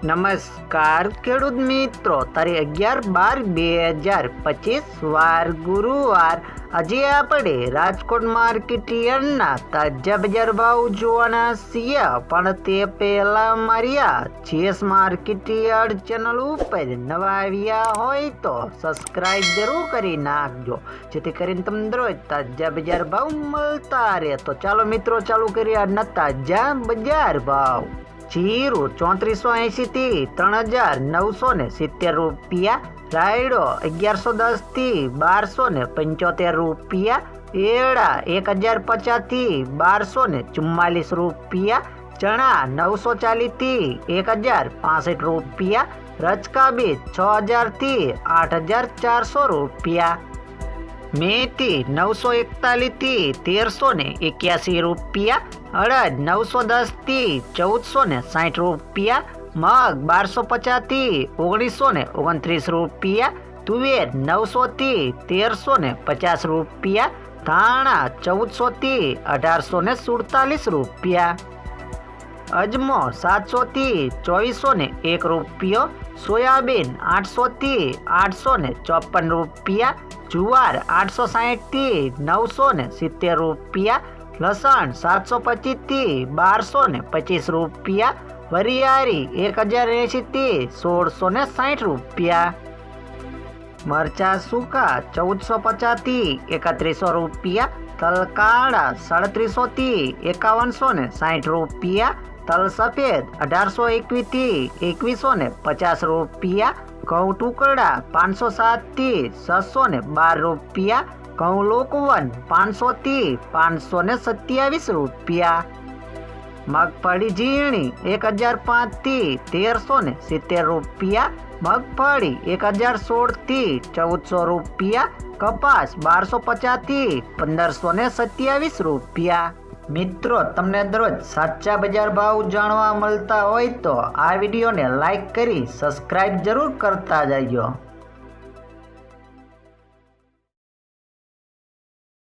નમસ્કાર ખેડૂત મિત્રો, તારીખ 11/12/2025 વાર ગુરુવાર. આજે આપણે રાજકોટ માર્કેટ યાર્ડના તાજા બજાર ભાવ જોવાના છીએ, પણ તે પહેલા મારી આ જીએસ માર્કેટ યાર્ડ ચેનલ ઉપર નવા આવ્યા હોય તો સબસ્ક્રાઇબ જરૂર કરી નાખજો, જેથી કરીને તમને રોજ તાજા બજાર ભાવ મળતા રહે. તો ચાલો મિત્રો, ચાલુ કરીએ આજના તાજા બજાર ભાવ. જીરું 3480 થી 3970 રૂપિયા, રાયડો 1110 થી 1275 રૂપિયા, એરડા 1050 થી 1244 રૂપિયા, ચણા 940 થી 1065 રૂપિયા, રચકા બીજ 6000 થી 8400 રૂપિયા, મેથી 941 થી 1381 રૂપિયા, અડદ 910 થી 1460 રૂપિયા, મગ 1250 થી 1929 રૂપિયા, તુવેર 900 થી 1350 રૂપિયા, ધાણા 1400 થી 1847 રૂપિયા, અજમો 700 થી 2401 રૂપિયો, સોયાબીન 800 થી 854 રૂપિયા, જુવાર 860 થી 970 રૂપિયા, લસણ 725 થી 1225 રૂપિયા, વરિયાળી 1080 થી 1660 રૂપિયા, મરચા સૂકા 1450 થી 3100 રૂપિયા, તલ કાળા 3700 થી 5160 રૂપિયા, તલ સફેદ 1821 થી 2150 રૂપિયા, ઘઉં ટુકડા 507 થી 612 રૂપિયા, ઘઉં લોકવન 500 થી 527 રૂપિયા, મગફળી ઝીણી 1005 થી 1370 રૂપિયા, મગફળી 1016 થી 1400 રૂપિયા, કપાસ 1250 થી 1527 રૂપિયા. મિત્રો, તમને દરરોજ સાચા બજાર ભાવ જાણવા મળતા હોય તો આ વિડીયોને લાઈક કરી સબસ્ક્રાઇબ જરૂર કરતા જજો.